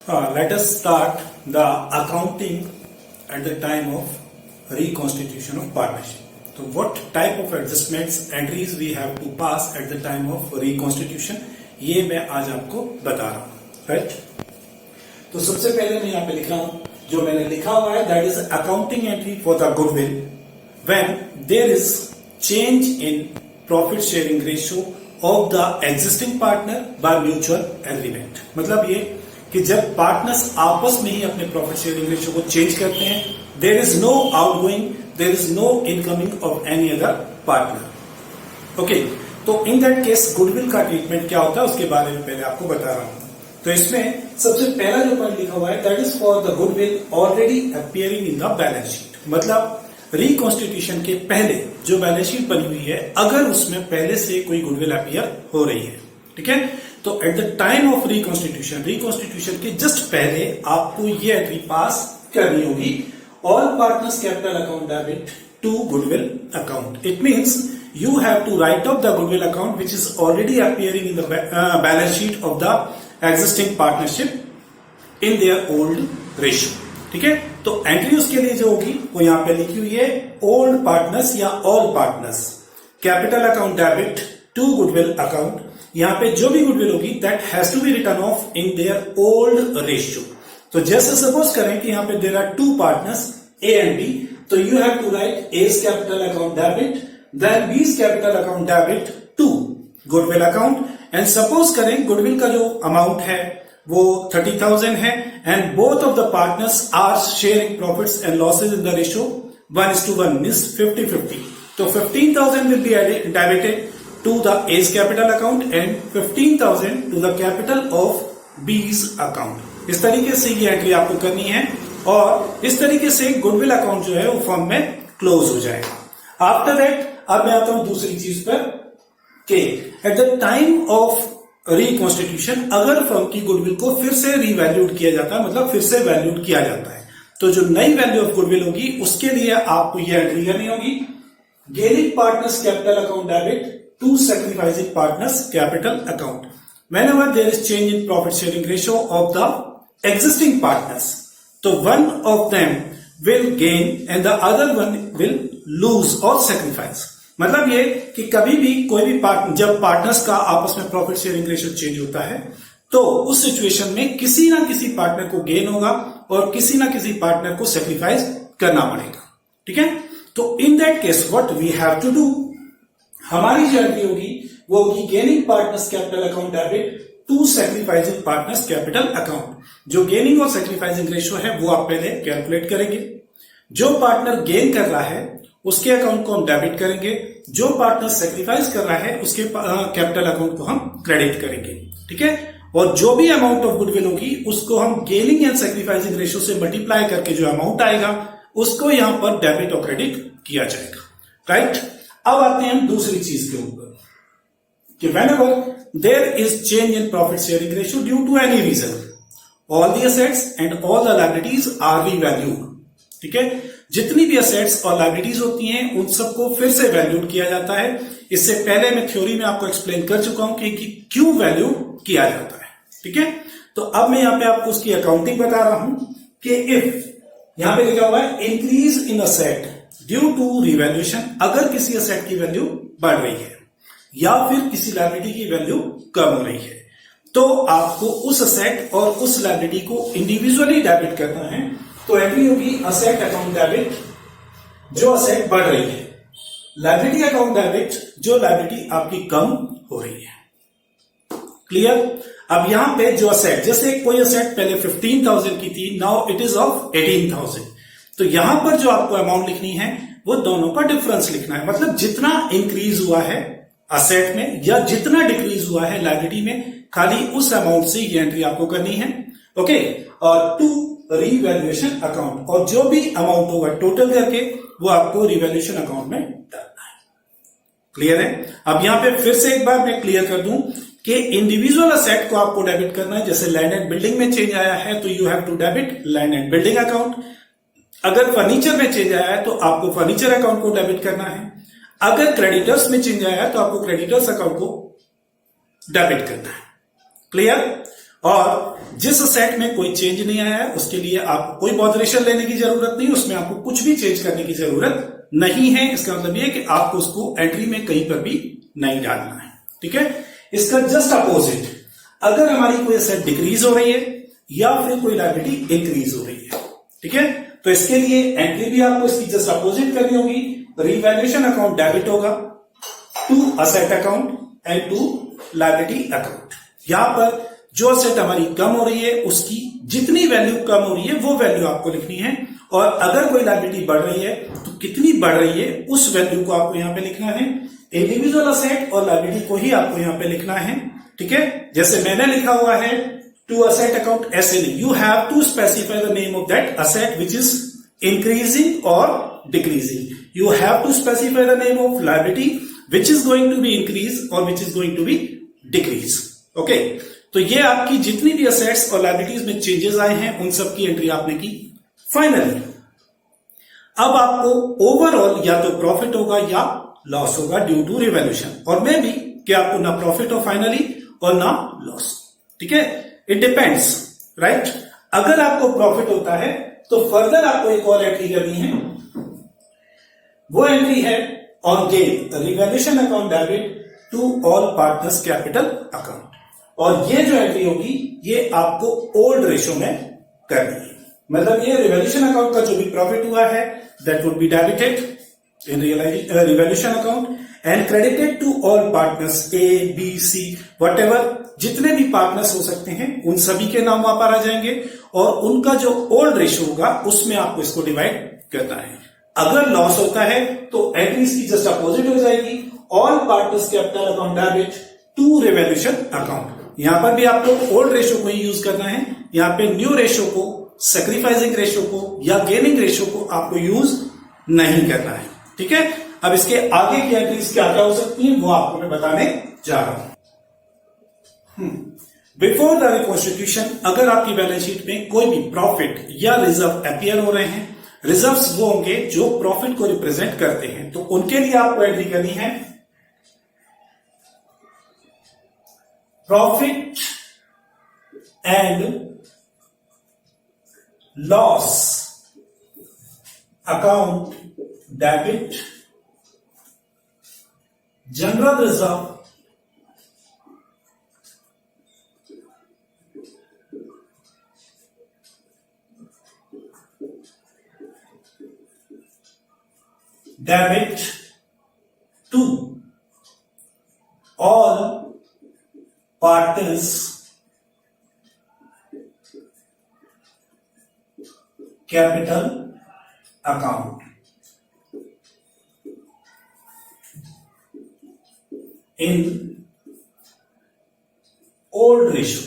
Let us start the accounting at the time of reconstitution of partnership. So what type of adjustments, entries we have to pass at the time of reconstitution, ये मैं आज आपको बता रहा हूँ, right? तो सबसे पहले मैं यहाँ पे लिख रहा हूँ, जो मैंने लिखा हुआ है that is accounting entry for the goodwill when there is change in profit sharing ratio of the existing partner by mutual agreement. मतलब ये कि जब पार्टनर्स आपस में ही अपने प्रॉफिट शेयरिंग रेशियो को चेंज करते हैं, there is no outgoing, there is no incoming of any other partner. Okay, तो इन दैट केस गुडविल का ट्रीटमेंट क्या होता है उसके बारे में पहले आपको बता रहा हूं। तो इसमें सबसे पहला जो पॉइंट लिखा हुआ है that is for the goodwill already appearing in the balance sheet. मतलब रिकॉन्स्टिट्यूशन के पहले जो बैलेंस शीट बनी हुई है, अगर उसमें पहले से कोई गुडविल अपीयर हो रही है, ठीक है, तो at the time of reconstitution के जस्ट पहले आपको ये एंट्री पास करनी होगी, all partners capital account debit to goodwill account. It means you have to write off the goodwill account which is already appearing in the balance sheet of the existing partnership in their old ratio। ठीक है, तो entry उसके लिए जो होगी वो यहां पे लिखी हुई है, ओल्ड पार्टनर्स या all partners capital account debit to goodwill account. यहां पे जो भी गुडविल होगी that has to be written off in their old ratio. तो जैसे सपोज करें कि यहां पे there are two partners A and B, तो you have to write as capital account debit then B's capital account debit to goodwill account। and suppose करें goodwill का जो अमाउंट है वो 30,000 है and both of the partners are sharing profits and losses in the ratio 1:1 means 50-50। तो 15,000 will be debited to the A's capital account and 15,000 to the capital of B's account। इस तरीके से ये एंट्री आपको करनी है और इस तरीके से गुडविल अकाउंट जो है वो फर्म में क्लोज हो जाएगा। आफ्टर दैट अब मैं आता हूं दूसरी चीज पर कि eight the time of reconstitution अगर फर्म की गुडविल को फिर से रीवैल्यूड किया जाता है, मतलब फिर से वैल्यूड किया जाता है, तो जो नई वैल्यू ऑफ गुडविल होगी उसके लिए आपको यह एंट्री करनी होगी, gaining partners capital account debit to sacrificing partners capital account whenever there is change in profit sharing ratio of the existing partners. तो one of them will gain and the other one will lose और sacrifice. मतलब ये कि कभी भी कोई भी जब पार्टनर्स का आपस में प्रॉफिट शेयरिंग रेशियो चेंज होता है तो उस सिचुएशन में किसी ना किसी पार्टनर को गेन होगा और किसी ना किसी पार्टनर को सेक्रीफाइस करना पड़ेगा। ठीक है, तो in that case what we have to do, हमारी जो एंट्री होगी वो होगी gaining partners capital account debit to sacrificing partners capital account. जो गेनिंग और सेक्रीफाइसिंग रेशियो है वो आप पहले कैलकुलेट करेंगे। जो पार्टनर गेन कर रहा है उसके अकाउंट को हम डेबिट करेंगे, जो पार्टनर सेक्रीफाइस कर रहा है उसके कैपिटल अकाउंट को हम क्रेडिट करेंगे। ठीक है, और जो भी अमाउंट ऑफ गुडविल होगी उसको हम गेनिंग एंड सेक्रीफाइसिंग रेशियो से मल्टीप्लाई करके जो अमाउंट आएगा उसको यहां पर डेबिट और क्रेडिट किया जाएगा। राइट, अब आते हैं हम दूसरी चीज के ऊपर कि whenever there is change in profit sharing ratio due to any reason all the assets and all the liabilities are revalued. ठीक है, जितनी भी असेट्स और लायबिलिटीज होती हैं उन सबको फिर से वैल्यूड किया जाता है। इससे पहले मैं थ्योरी में आपको एक्सप्लेन कर चुका हूं कि क्यों वैल्यू किया जाता है। ठीक है, तो अब मैं यहां पे आपको उसकी अकाउंटिंग बता रहा हूं कि इफ यहां पे लिखा हुआ है increase in asset due to revaluation, अगर किसी असेट की वैल्यू बढ़ रही है या फिर किसी लायबिलिटी की वैल्यू कम हो रही है, तो आपको उस असेट और उस लायबिलिटी को इंडिविजुअली डेबिट करना है। तो एंट्री होगी असेट अकाउंट डेबिट जो असेट बढ़ रही है, लायबिलिटी अकाउंट डेबिट जो लायबिलिटी आपकी कम हो रही है। क्लियर? अब यहां पे जो असेट, जैसे कोई असेट पहले 15,000 की थी, नाउ इट इज ऑफ 18,000, तो यहां पर जो आपको अमाउंट लिखनी है वो दोनों का डिफरेंस लिखना है। मतलब जितना इंक्रीज हुआ है असेट में या जितना डिक्रीज हुआ है लायबिलिटी में, खाली उस अमाउंट से ये एंट्री आपको करनी है। ओके, और टू रिवैल्यूएशन अकाउंट, और जो भी अमाउंट होगा टोटल करके वो आपको रिवैल्यूएशन अकाउंट में डालना है। क्लियर है? अब यहां पे फिर से एक बार मैं क्लियर कर दूं कि इंडिविजुअल असेट को आपको डेबिट करना है। जैसे लैंड एंड बिल्डिंग में चेंज आया है तो you have to debit land and building account. अगर फर्नीचर में चेंज आया है तो आपको फर्नीचर अकाउंट को डेबिट करना है। अगर क्रेडिटर्स में चेंज आया है तो आपको क्रेडिटर्स अकाउंट को डेबिट करना है। क्लियर? और जिस सेट में कोई चेंज नहीं आया है उसके लिए आपको कोई बॉदरेशन लेने की जरूरत नहीं, उसमें आपको कुछ भी चेंज करने की जरूरत नहीं है। इसका मतलब ये कि आपको उसको एंट्री में कहीं पर भी नहीं डालना है। ठीक है, इसका जस्ट अपोजिट, अगर हमारी कोई एसेट डिक्रीज हो रही है या फिर कोई लायबिलिटी इंक्रीज हो रही है, ठीक है, तो इसके लिए एंट्री भी आपको इसकी जस्ट अपोजिट करनी होगी। रिवैल्यूएशन अकाउंट डेबिट होगा to asset account and to liability account. यहां पर जो असेट हमारी कम हो रही है उसकी जितनी वैल्यू कम हो रही है वो वैल्यू आपको लिखनी है, और अगर कोई लायबिलिटी बढ़ रही है तो कितनी बढ़ रही है उस वैल्यू को आपको यहां पे लिखना है। इंडिविजुअल असेट और लायबिलिटी को ही आपको यहां पे लिखना है। ठीक है, जैसे मैंने लिखा हुआ है टू असेट अकाउंट, ऐसे नहीं, you have to specify the name of that asset which is increasing और decreasing. You have to specify the name of liability which is going to be increase और which is going to be decrease. Okay, तो ये आपकी जितनी भी assets और liabilities में changes आए हैं उन सब की एंट्री आपने की। फाइनली अब आपको ओवरऑल या तो प्रॉफिट होगा या लॉस होगा ड्यू टू रिवैल्यूएशन, और मे बी कि आपको ना प्रॉफिट हो फाइनली और ना लॉस। ठीक है, इट डिपेंड्स, राइट। अगर आपको प्रॉफिट होता है तो फर्दर आपको एक और एंट्री करनी है, वो एंट्री है on gain revaluation account debit to all partners capital account, और ये जो एंट्री होगी ये आपको ओल्ड रेशो में करनी है। मतलब ये रिवैल्यूएशन अकाउंट का जो भी प्रॉफिट हुआ है that would be debited in revaluation account and credited to all partners A B C whatever, जितने भी पार्टनर्स हो सकते हैं उन सभी के नाम वहां पर आ जाएंगे, और उनका जो ओल्ड रेशो होगा उसमें आपको इसको डिवाइड करना है। अगर लॉस होता है तो एंट्री इसकी जस्ट अपोजिट हो जाएगी, all partners capital account debit to revaluation account. यहां पर भी आपको ओल्ड रेशो को ही यूज करना है, यहां पे न्यू रेशो को, सैक्रिफाइसिंग रेशो को या गेनिंग रेशो को आपको यूज नहीं करना है। ठीक है, अब इसके आगे की एंट्रीज क्या क्या हो सकती हैं वो आपको मैं बताने जा रहा हूं। बिफोर द रिकॉन्स्टिट्यूशन अगर आपकी बैलेंस शीट में कोई भी प्रॉफिट या रिजर्व अपीयर हो रहे हैं, रिजर्व्स वो होंगे जो प्रॉफिट को रिप्रेजेंट करते हैं, तो उनके लिए आपको एंट्री करनी है profit and loss account debit general reserve debit to all partners capital account in old ratio.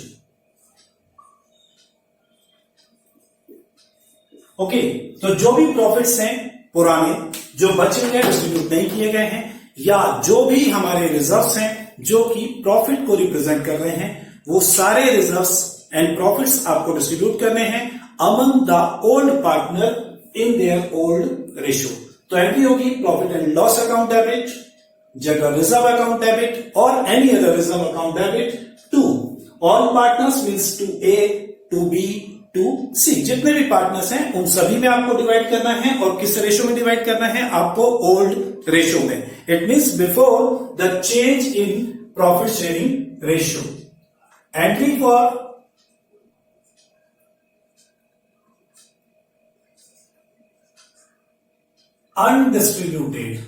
Okay, तो जो भी प्रॉफिट्स हैं पुराने जो बचे हुए डिस्ट्रीब्यूट नहीं किए गए हैं, या जो भी हमारे रिजर्व्स हैं जो कि प्रॉफिट को रिप्रेजेंट कर रहे हैं, वो सारे रिजर्व्स एंड प्रॉफिट्स आपको डिस्ट्रीब्यूट करने हैं among the old partner in their old ratio. तो एंट्री होगी profit and loss account debit, general reserve account debit और any other reserve account debit to all partners means to A to B to C. जितने भी partners हैं उन सभी में आपको डिवाइड करना है, और किस रेशो में डिवाइड करना है आपको? ओल्ड रेशो में। It means before the change in profit sharing ratio. Entry for undistributed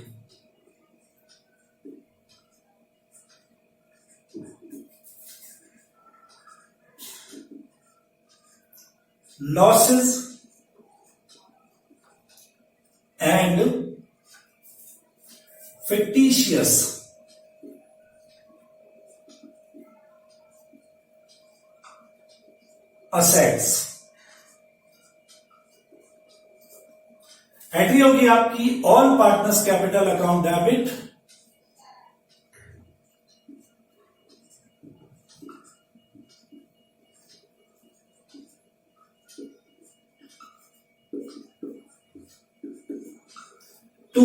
losses and fictitious assets। एंट्री होगी आपकी ऑल पार्टनर्स कैपिटल अकाउंट डेबिट टू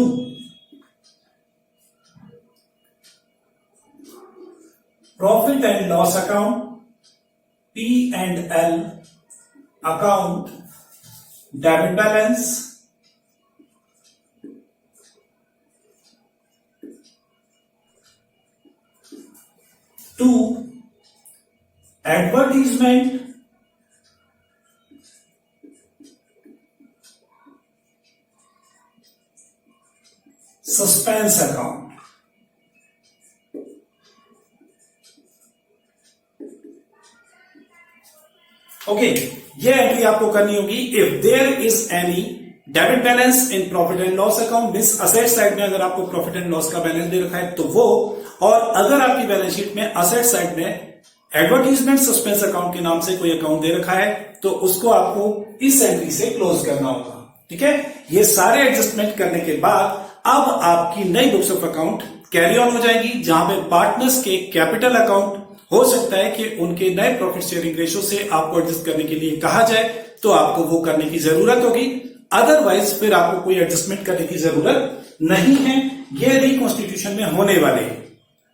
प्रॉफिट एंड लॉस अकाउंट P&L account debit balance to advertisement suspense account. Okay, ये entry आपको करनी होगी if there is any debit balance in profit and loss account, means asset side में अगर आपको प्रॉफिट एंड लॉस का बैलेंस दे रखा है तो वो, और अगर आपकी बैलेंस शीट में असेट साइड में एडवर्टीजमेंट सस्पेंस अकाउंट के नाम से कोई अकाउंट दे रखा है तो उसको आपको इस एंट्री से क्लोज करना होगा। ठीक है, ये सारे एडजस्टमेंट करने के बाद अब आपकी नई books of account carry on हो जाएगी, जहां पे पार्टनर्स के कैपिटल अकाउंट हो सकता है कि उनके नए प्रॉफिट शेयरिंग रेशो से आपको एडजस्ट करने के लिए कहा जाए तो आपको वो करने की जरूरत होगी, अदरवाइज फिर आपको कोई एडजस्टमेंट करने की जरूरत नहीं है। ये रिकॉन्स्टिट्यूशन में होने वाले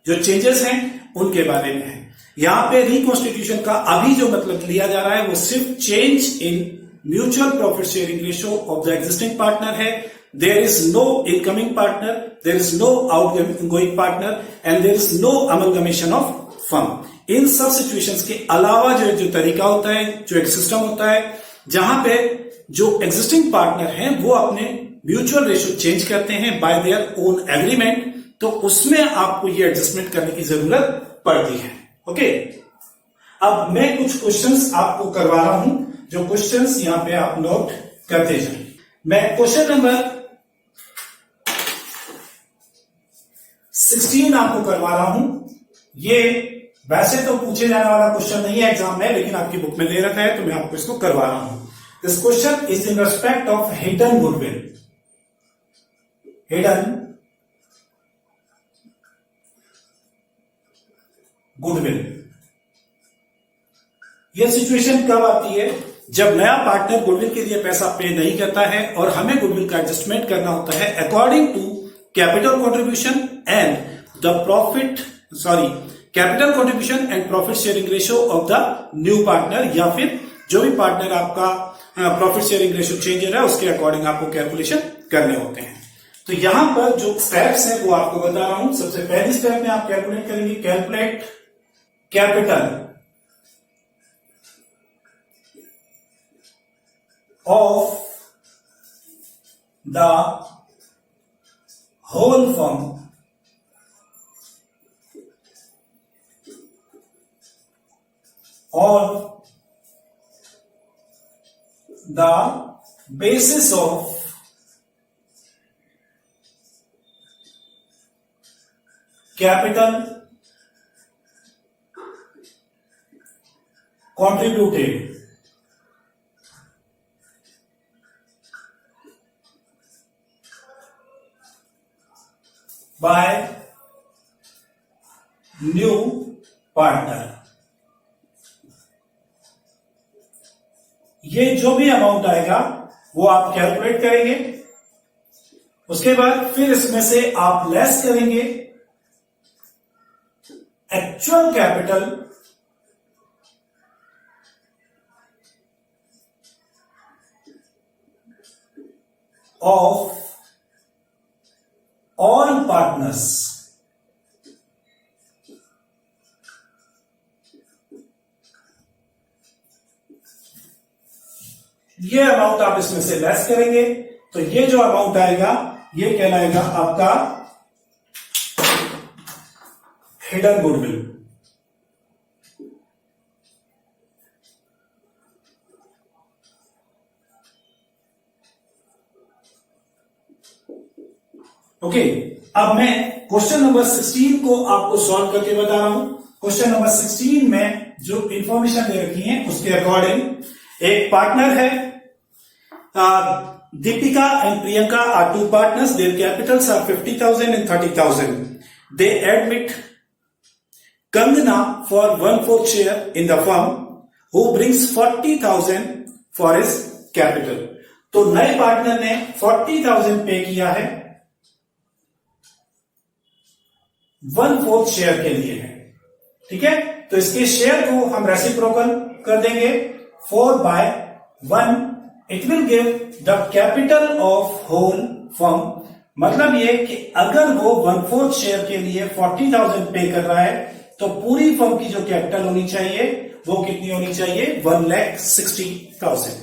जो चेंजेस हैं उनके बारे में है। यहां पे रिकॉन्स्टिट्यूशन का अभी जो मतलब लिया जा रहा है वो सिर्फ change in mutual profit sharing ratio of the existing partner है। There is no incoming partner, there is no outgoing partner and there is no amalgamation of firm. इन सब सिचुएशंस के अलावा जो तरीका होता है, जो एक सिस्टम होता है जहां पे जो एग्जिस्टिंग पार्टनर हैं वो अपने म्यूचुअल रेशियो चेंज करते हैं बाय देयर ओन एग्रीमेंट, तो उसमें आपको ये एडजस्टमेंट करने की जरूरत पड़ती है। ओके, अब मैं कुछ क्वेश्चंस आपको करवा रहा हूं, जो क्वेश्चंस यहां पे आप नोट करते जाएं। मैं क्वेश्चन नंबर 16 आपको करवा रहा हूं। ये वैसे तो पूछे जाने वाला क्वेश्चन नहीं है एग्जाम में, लेकिन आपकी बुक में दे रखा है तो मैं आपको इसको करवा रहा हूं। This question is in respect of hidden goodwill. Hidden goodwill, यह सिचुएशन कब आती है? जब नया पार्टनर गुडविल के लिए पैसा पे नहीं करता है और हमें गुडविल का एडजस्टमेंट करना होता है according to capital contribution and the capital contribution and profit sharing ratio of the new partner, या फिर जो भी पार्टनर आपका प्रॉफिट शेयरिंग रेशियो चेंज हो रहा है उसके अकॉर्डिंग आपको कैलकुलेशन करने होते हैं। तो यहां पर जो स्टेप्स हैं वो आपको बता रहा हूं। सबसे पहली स्टेप में आप कैलकुलेट करेंगे, calculate capital of the whole firm on the basis of capital contributed by new partner। ये जो भी अमाउंट आएगा वो आप कैलकुलेट करेंगे, उसके बाद फिर इसमें से आप लेस करेंगे actual capital of all partners. ये अमाउंट आप इसमें से लेस करेंगे तो ये जो अमाउंट आएगा ये कहलाएगा आपका हिडन गुडविल। ओके, अब मैं क्वेश्चन नंबर 16 को आपको सॉल्व करके बता रहा हूं। क्वेश्चन नंबर 16 में जो इंफॉर्मेशन दे रखी है उसके अकॉर्डिंग एक पार्टनर है, Deepika and Priyanka are two partners. Their capitals are 50,000 and 30,000. They admit Kangana for 1/4 share in the firm, who brings 40,000 for his capital. तो नए पार्टनर ने 40,000 पे किया है 1/4 शेयर के लिए है। ठीक है, तो इसके शेयर को हम रेसिप्रोकल कर देंगे 4/1, it will give the capital of whole firm. मतलब ये कि अगर वो 1/4 शेयर के लिए 40,000 पे कर रहा है तो पूरी फर्म की जो कैपिटल होनी चाहिए वो कितनी होनी चाहिए, 1,60,000।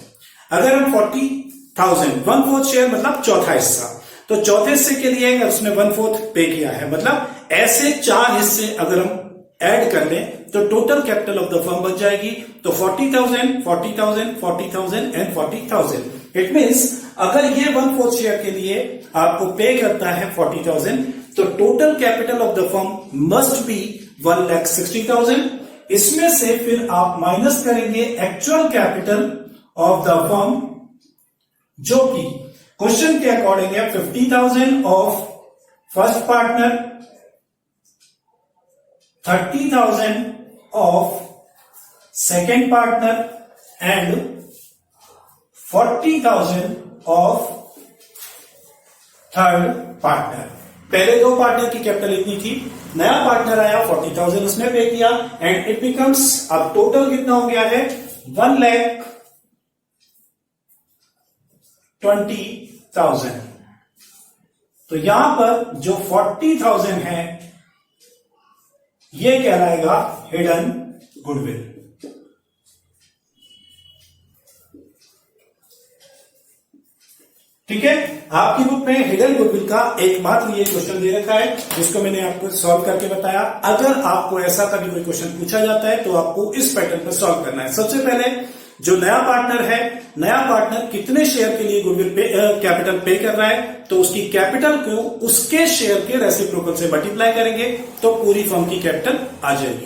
अगर हम 40,000 1/4 शेयर मतलब चौथा हिस्सा, तो चौथे हिस्से के लिए अगर उसने 1/4 पे किया है, मतलब ऐसे 4 हिस्से अगर हम ऐड कर लें तो total capital of the firm बच जाएगी। तो 40,000, 40,000, 40,000 एंड 40,000। इट मीन्स अगर ये 1/4 शेयर के लिए आपको पे करता है 40,000, तो total capital of the firm must be 1,60,000। इसमें से फिर आप माइनस करेंगे actual capital of the firm, जो कि क्वेश्चन के अकॉर्डिंग है 50,000 of first partner, 30,000 of second partner and 40,000 of third partner. पहले दो पार्टनर की कैपिटल इतनी थी, नया पार्टनर आया 40,000 उसने पे किया एंड इट बिकम्स, अब टोटल कितना हो गया है 1,20,000। तो यहां पर जो 40,000 है ये कहलाएगा हिडन गुडविल। ठीक है, आपकी बुक में हिडन गुडविल का एकमात्र ये क्वेश्चन दे रखा है जिसको मैंने आपको सॉल्व करके बताया। अगर आपको ऐसा कभी कोई क्वेश्चन पूछा जाता है तो आपको इस पैटर्न पर सॉल्व करना है। सबसे पहले जो नया पार्टनर है, नया पार्टनर कितने शेयर के लिए गुडविल कैपिटल पे कर रहा है, तो उसकी कैपिटल को उसके शेयर के रेसिप्रोकल से मल्टीप्लाई करेंगे तो पूरी फर्म की कैपिटल आ जाएगी।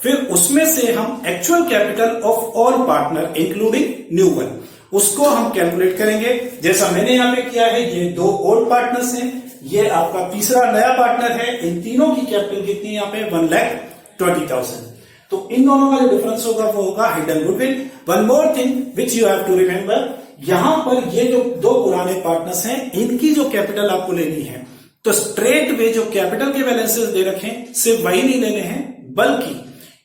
फिर उसमें से हम actual capital of all partner including new one, उसको हम कैलकुलेट करेंगे जैसा मैंने यहां पे किया है। ये दो ओल्ड पार्टनर्स हैं, ये आपका तीसरा नया पार्टनर है। इन तीनों की कैपिटल कितनी है यहां पे 1,20,000। तो इन दोनों का जो डिफरेंस होगा वो होगा hidden goodwill. One more thing which you have to remember, यहां पर ये जो दो पुराने पार्टनर्स हैं इनकी जो कैपिटल आपको लेनी है, तो स्ट्रेट वे जो कैपिटल के बैलेंसेस दे रखे सिर्फ वही नहीं लेने हैं, बल्कि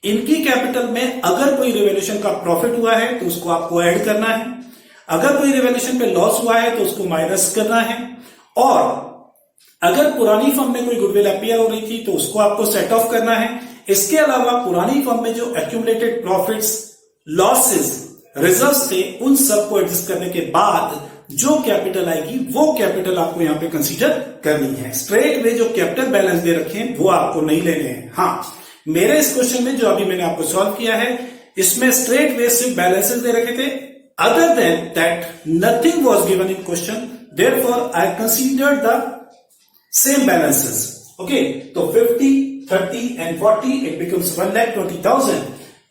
इनकी कैपिटल में अगर कोई रिवैल्यूएशन का प्रॉफिट हुआ है तो उसको आपको ऐड करना है, अगर कोई रिवैल्यूएशन पे लॉस हुआ है तो उसको माइनस करना है, और अगर पुरानी फर्म में कोई गुडविल अपीयर हो रही थी तो उसको आपको सेट ऑफ करना है। इसके अलावा पुरानी फर्म में जो एक्यूमुलेटेड प्रॉफिट्स, लॉसेस, रिजर्व्स थे, उन सबको एडजस्ट करने के बाद जो कैपिटल आएगी वो कैपिटल आपको यहां पे कंसीडर करनी है। स्ट्रेट वे जो कैपिटल बैलेंस दे रखे हैं वो आपको नहीं लेने हैं। हाँ, मेरे इस क्वेश्चन में जो अभी मैंने आपको सॉल्व किया है इसमें स्ट्रेट वे सिर्फ बैलेंसेस दे रखे थे, other than that nothing was given in question, therefore I considered the same balances. Okay, तो 50, 30 and 40 it becomes 1,20,000.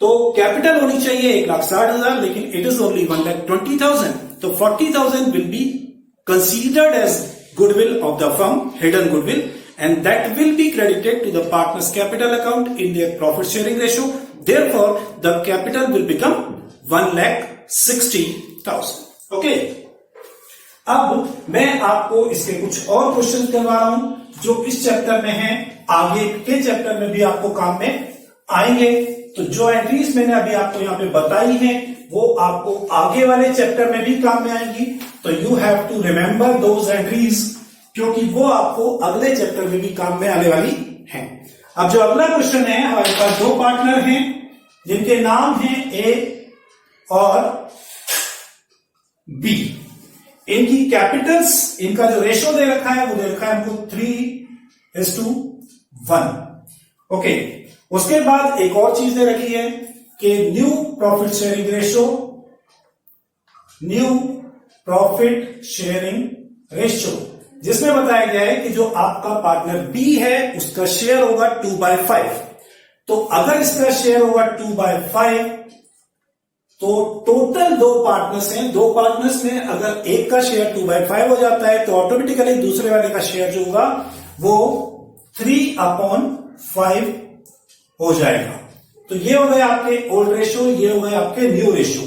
तो कैपिटल होनी चाहिए 1,60,000, लेकिन इट इज ओनली 1,20,000. तो 40,000 will be considered as goodwill of the firm, hidden goodwill, and that will be credited to the partner's capital account in their profit sharing ratio. Therefore, the capital will become 1,60,000. Okay. अब मैं आपको इसके कुछ और question करवा रहा हूं जो इस चैप्टर में हैं, आगे के चैप्टर में भी आपको काम में आएंगे। तो जो एंट्रीज मैंने अभी आपको यहां पे बताई हैं वो आपको आगे वाले चैप्टर में भी काम में आएंगी। तो you have to remember those entries, क्योंकि वो आपको अगले चैप्टर में भी काम में आने वाली हैं। अब जो अगला क्वेश्चन है, हमारे पास दो पार्टनर हैं जिनके नाम हैं ए और बी। इनकी कैपिटल्स, इनका जो रेशो दे रखा है वो दे रखा है हमको 3:1। ओके, उसके बाद एक और चीज दे रखी है कि new profit sharing ratio, new profit sharing ratio, जिसमें बताया गया है कि जो आपका पार्टनर बी है उसका शेयर होगा 2/5। तो अगर इसका शेयर होगा 2/5 तो टोटल दो पार्टनर्स हैं, दो पार्टनर्स में अगर एक का शेयर 2/5 हो जाता है तो ऑटोमेटिकली दूसरे वाले का शेयर जो होगा वो 3/5 हो जाएगा। तो ये हो गए आपके ओल्ड रेशो, ये हो गए आपके न्यू रेशो।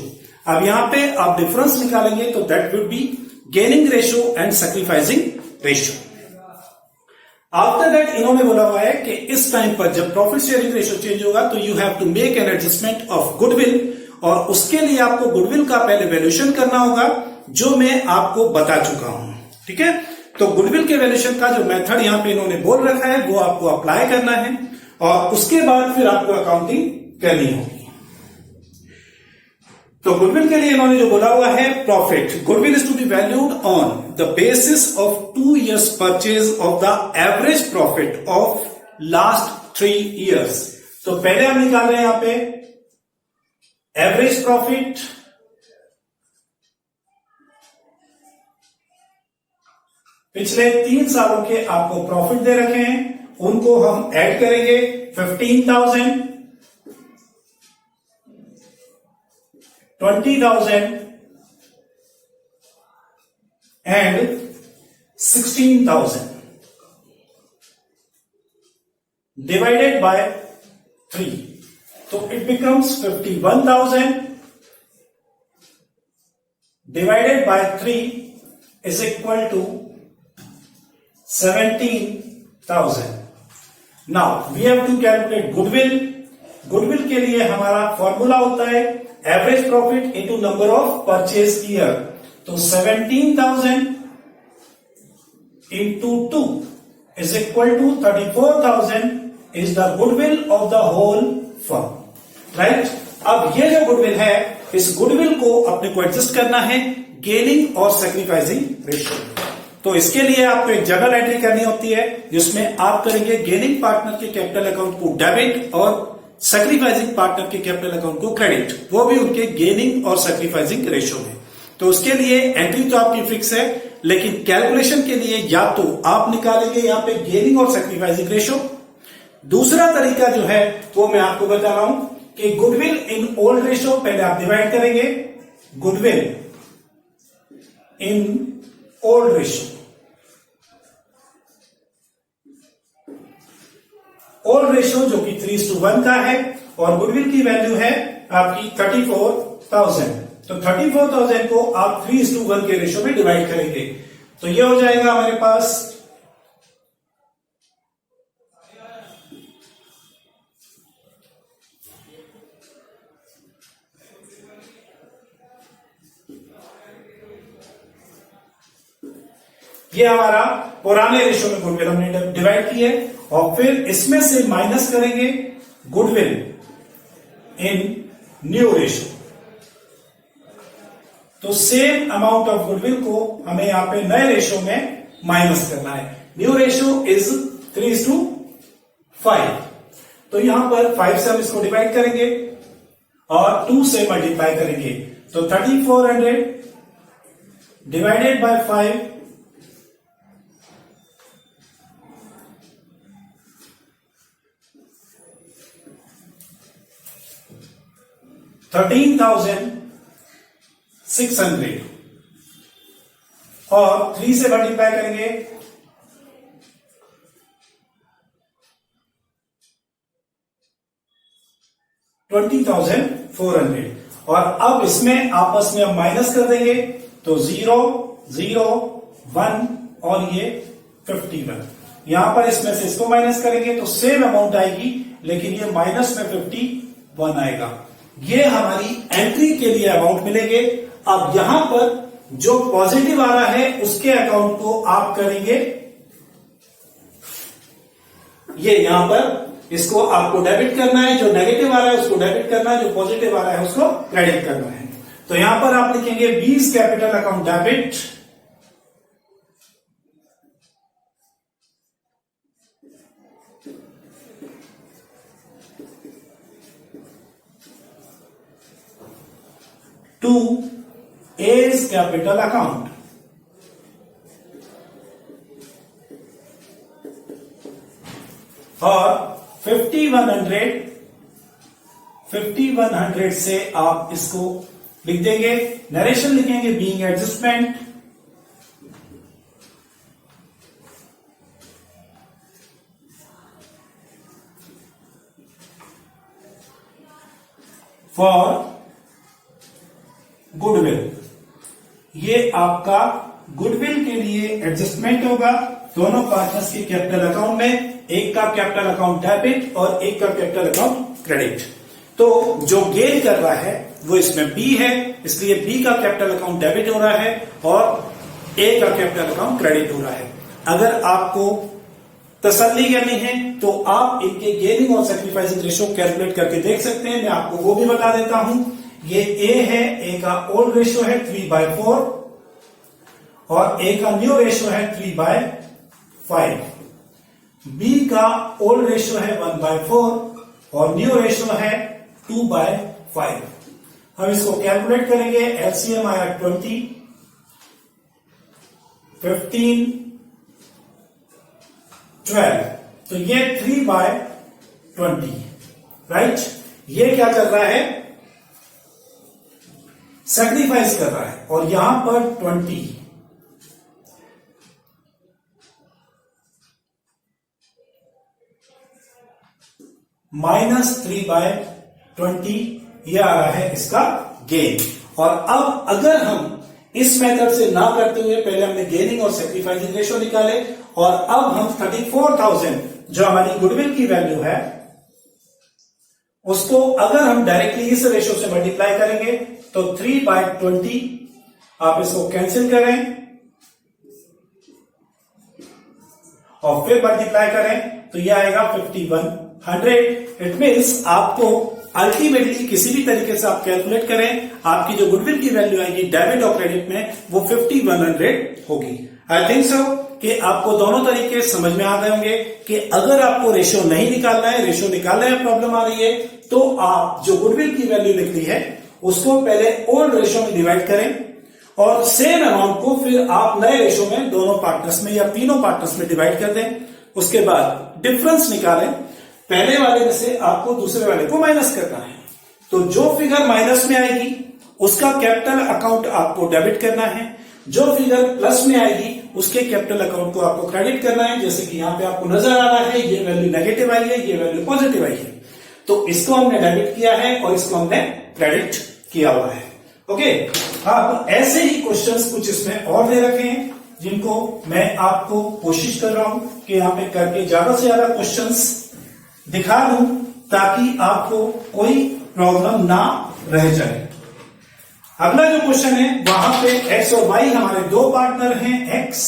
अब यहां पे आप डिफरेंस निकालेंगे तो that would B gaining ratio and sacrificing ratio. After that इन्होंने बोला हुआ है कि इस टाइम पर जब प्रॉफिट शेयरिंग रेशो चेंज होगा तो you have to make an adjustment of goodwill और उसके लिए आपको गुडविल का पहले वैल्यूएशन करना होगा, जो मैं आपको बता चुका हूं। ठीक है, तो गुडविल के वैल्यूएशन का जो मेथड यहां पे इन्होंने बोल रखा है वो आपको अप्लाई करना है और उसके बाद फिर आपको अकाउंटिंग करनी होगी। तो गुडविल के लिए इन्होंने जो बोला हुआ है, profit goodwill is to be valued on the basis of 2 years purchase of the average profit of last 3 years। तो पहले हम निकाल रहे हैं यहां पे एवरेज प्रॉफिट, पिछले 3 सालों के आपको प्रॉफिट दे रखे हैं, उनको हम ऐड करेंगे 15,000, 20,000 and 16,000 divided by 3. So it becomes 51,000 divided by 3 is equal to 17,000. Now we have to calculate goodwill. Goodwill के लिए हमारा फॉर्मूला होता है average profit into number of purchase year. तो 17,000 into 2 is equal to 34,000 is the goodwill of the whole firm. Right, अब ये जो goodwill है, इस गुडविल को अपने को एडजस्ट करना है गेनिंग और सैक्रिफाइसिंग रेशियो। तो इसके लिए आपको एक जर्नल एंट्री करनी होती है जिसमें आप करेंगे गेनिंग पार्टनर के कैपिटल अकाउंट को डेबिट और सैक्रिफाइसिंग पार्टनर के कैपिटल अकाउंट को क्रेडिट, वो भी उनके गेनिंग और सैक्रिफाइसिंग रेशियो में। तो उसके लिए एंट्री तो आपकी फिक्स है, लेकिन कैलकुलेशन के लिए या तो आप निकालेंगे यहां पे गेनिंग और सैक्रिफाइसिंग रेशियो। दूसरा तरीका जो है वो मैं आपको बता रहा हूं कि गुडविल इन ओल्ड रेशियो पहले आप डिवाइड करेंगे, goodwill in old ratio. Old ratio जो कि 3:1 का है और गुडविल की वैल्यू है आपकी 34,000। तो 34,000 को आप 3:1 के रेशियो में डिवाइड करेंगे, तो ये हो जाएगा हमारे पास ये हमारा पुराने रेशियो में गुडविल हमने डिवाइड की है और फिर इसमें से माइनस करेंगे गुडविल इन न्यू रेशियो। तो सेम अमाउंट ऑफ गुडविल को हमें यहां पे नए रेशियो में माइनस करना है। New ratio is 3:5। तो यहां पर 5 से हम इसको डिवाइड करेंगे और 2 से मल्टीप्लाई करेंगे, तो 3400 डिवाइडेड बाय 5 13,600 और 3 से मल्टीप्लाई करेंगे 20,400 और अब इसमें आपस में हम माइनस कर देंगे, तो 0, 0, 1 और ये 51। यहां पर इसमें से इसको माइनस करेंगे तो सेम अमाउंट आएगी, लेकिन ये माइनस में 51 आएगा। ये हमारी एंट्री के लिए अमाउंट मिलेंगे। अब यहां पर जो पॉजिटिव आ रहा है उसके अकाउंट को आप करेंगे, ये यहां पर इसको आपको डेबिट करना है, जो नेगेटिव आ रहा है उसको डेबिट करना है, जो पॉजिटिव आ रहा है उसको क्रेडिट करना है। तो यहां पर आप लिखेंगे बीज capital account debit, to A's capital account. और 5100 से आप इसको लिख देंगे, नरेशन लिखेंगे बीइंग एडजस्टमेंट, फॉर गुडविल। ये आपका गुडविल के लिए एडजस्टमेंट होगा दोनों पार्टनर्स के कैपिटल अकाउंट में, एक का कैपिटल अकाउंट डेबिट और एक का कैपिटल अकाउंट क्रेडिट। तो जो गेन कर रहा है वो इसमें बी है, इसलिए बी का कैपिटल अकाउंट डेबिट हो रहा है और ए का कैपिटल अकाउंट क्रेडिट हो रहा है। अगर आपको तसल्ली करनी है तो आप इनके गेनिंग और सैक्रिफाइसिंग रेशियो कैलकुलेट करके देख सकते हैं। मैं आपको वो भी बता देता हूं। ये ए है, ए का ओल्ड रेशियो है 3/4 और ए का न्यू रेशियो है 3/5। बी का ओल्ड रेशियो है 1/4 और न्यू रेशियो है 2/5। हम इसको कैलकुलेट करेंगे। एलसीएम आया 20, 15, 12, तो ये 3/20, राइट। ये क्या कर रहा है, सैक्रिफाइस कर रहा है और यहां पर 20 -3/20 ये आ रहा है इसका गेन। और अब अगर हम इस मेथड से ना करते हुए पहले हमने गेनिंग और सैक्रिफाइसिंग रेशियो निकाले और अब हम 34,000 जो हमारी गुडविल की वैल्यू है उसको अगर हम डायरेक्टली इस रेशियो से मल्टीप्लाई करेंगे तो 3/20, आप इसको कैंसिल करें और फिर मल्टीप्लाई करें तो यह आएगा 5100। इट मीन्स आपको अल्टीमेटली किसी भी तरीके से आप कैलकुलेट करें, आपकी जो गुडविल की वैल्यू आएगी डेबिट और क्रेडिट में वो 5100 होगी। आई थिंक सो कि आपको दोनों तरीके समझ में आ गए होंगे कि अगर आपको रेशियो नहीं निकालना है, रेशियो निकालने में प्रॉब्लम आ रही है, तो आप जो गुडविल की वैल्यू लिख ली है उसको पहले ओल्ड रेशियो में डिवाइड करें और सेम अमाउंट को फिर आप नए रेशियो में दोनों पार्टनर्स में या तीनों पार्टनर्स में डिवाइड कर दें। उसके बाद डिफरेंस निकालें, पहले वाले में से आपको दूसरे वाले को माइनस करना है। तो जो फिगर माइनस में आएगी उसका कैपिटल अकाउंट आपको डेबिट करना है, जो फिगर प्लस में आएगी उसके कैपिटल अकाउंट को आपको क्रेडिट करना है। जैसे कि यहां पे आपको नजर आ रहा है ये वैल्यू नेगेटिव आई है, ये वैल्यू पॉजिटिव आई है, तो इसको हमने डेबिट किया है और इसको हमने क्रेडिट किया हुआ है। ओके, अब ऐसे ही क्वेश्चंस कुछ इसमें और दे रखे हैं जिनको मैं आपको कोशिश कर रहा हूं कि यहां पे करके ज्यादा से ज्यादा क्वेश्चंस दिखा दूं ताकि आपको कोई प्रॉब्लम ना रह जाए। अगला जो क्वेश्चन है वहां पे एक्स और वाई हमारे दो पार्टनर हैं, एक्स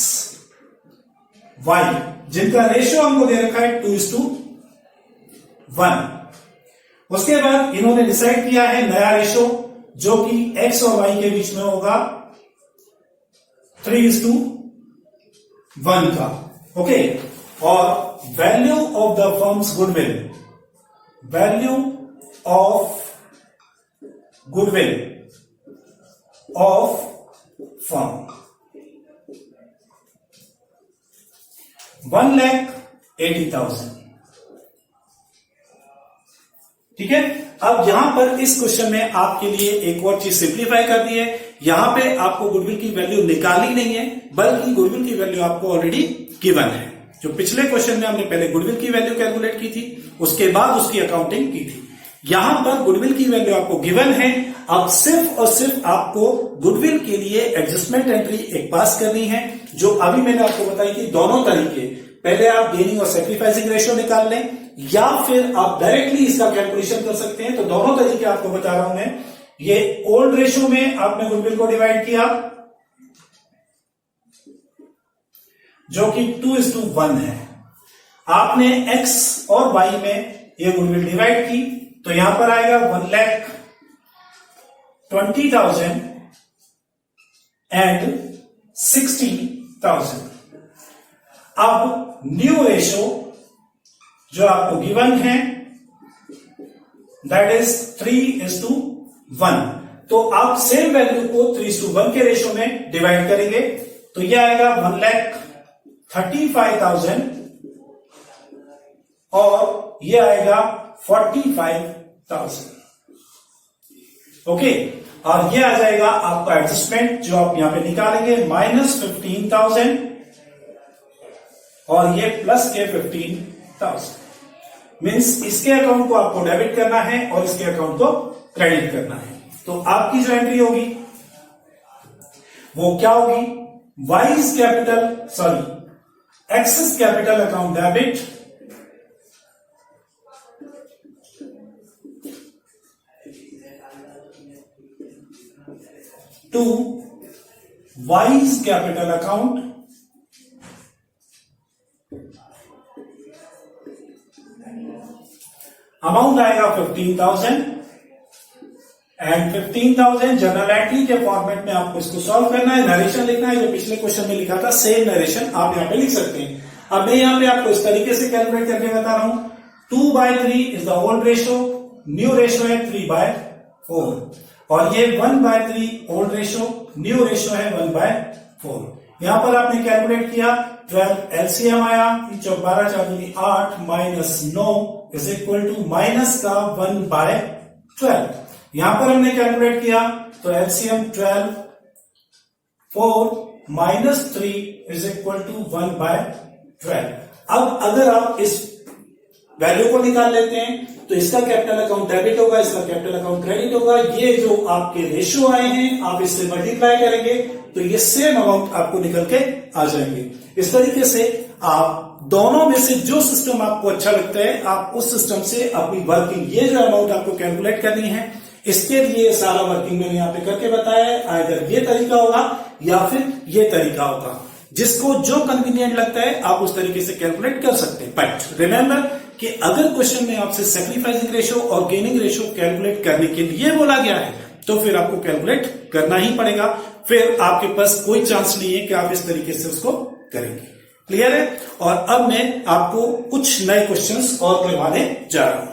वाई, जिनका रेशियो हमको दे रखा है 2:1। उसके बाद इन्होंने डिसाइड किया है नया रेशियो जो कि एक्स और वाई के बीच में होगा 3:1 का। ओके, और value of the firms goodwill, value of goodwill of firm 1,80,000। ठीक है, अब यहां पर इस क्वेश्चन में आपके लिए एक और चीज सिंप्लीफाई कर दी है। यहां पे आपको गुडविल की वैल्यू निकालनी नहीं है, बल्कि गुडविल की वैल्यू आपको ऑलरेडी गिवन है। जो पिछले क्वेश्चन में हमने पहले गुडविल की वैल्यू कैलकुलेट की थी, उसके बाद उसकी अकाउंटिंग की थी। यहां पर गुडविल की वैल्यू आपको गिवन है। अब सिर्फ और सिर्फ आपको गुडविल के लिए एडजस्टमेंट एंट्री एक पास करनी है, जो अभी मैंने आपको बताई थी दोनों तरीके। पहले आप गेनिंग और सैक्रिफाइसिंग रेशियो निकाल लें या फिर आप डायरेक्टली इसका कैलकुलेशन कर सकते हैं। तो दोनों तरीके आपको बता रहा हूं मैं। ये ओल्ड रेशियो में आपने गुडविल को डिवाइड किया जो कि 2:1 है। आपने एक्स और वाई में ये गुडविल डिवाइड की तो यहां पर आएगा 1,20,000 एंड 60,000। अब न्यू रेशियो जो आपको गिवन है दैट इज 3:1। तो आप सेम वैल्यू को 3:1 के रेशियो में डिवाइड करेंगे तो यह आएगा 1,35,000 और यह आएगा 45,000। ओके, और यह आ जाएगा आपका एडजस्टमेंट जो आप यहां पे निकालेंगे -15,000 और ये प्लस के 15,000। मीन्स इसके अकाउंट को आपको डेबिट करना है और इसके अकाउंट को क्रेडिट करना है। तो आपकी जो एंट्री होगी वो क्या होगी, Y's capital excess capital account debit to Y's capital account amount आएगा 15,000 एंड 15,000 जर्नल एंट्री के फॉर्मेट में आपको इसको सॉल्व करना है, नरेशन लिखना है, जो पिछले क्वेश्चन में लिखा था सेम नरेशन आप यहां पे लिख सकते हैं। अब मैं यहां पे आपको इस तरीके से कैलकुलेट करके बता रहा हूं। 2/3 is the old ratio, new ratio है 3/4 और ये 1/3 ओल्ड रेशो, न्यू रेशो है 1/4। यहां पर आपने कैलकुलेट किया 12 एलसीएम आया, 12 4 8 minus 9 is equal to minus का 1/12। यहां पर हमने कैलकुलेट किया तो LCM 12 4 minus 3 is equal to 1/12। अब अगर आप इस वैल्यू को निकाल लेते हैं तो इसका कैपिटल अकाउंट डेबिट होगा, इसका कैपिटल अकाउंट क्रेडिट होगा। ये जो आपके रेशियो आए हैं आप इससे मल्टीप्लाई करेंगे तो ये सेम अमाउंट आपको निकल के आ जाएंगे। इस तरीके से आप दोनों में से जो सिस्टम आपको अच्छा लगता है आप उस सिस्टम से अपनी वर्किंग, ये जो अमाउंट आपको कैलकुलेट करनी है इसके लिए सारा वर्किंग मैंने यहाँ पे करके बताया है। आइदर ये तरीका होगा या फिर ये तरीका होगा, जिसको जो कन्वीनियंट लगता है आप उस तरीके से कैलकुलेट कर सकते हैं। बट रिमेंबर कि अगर क्वेश्चन में आपसे सैक्रिफाइसिंग रेशो और गेनिंग रेशो कैलकुलेट करने के लिए बोला गया है तो फिर आपको कैलकुलेट करना ही पड़ेगा, फिर आपके पास कोई चांस नहीं है कि आप इस तरीके से उसको करेंगे। क्लियर है? और अब मैं आपको कुछ नए क्वेश्चंस और करवाने जा रहा हूं।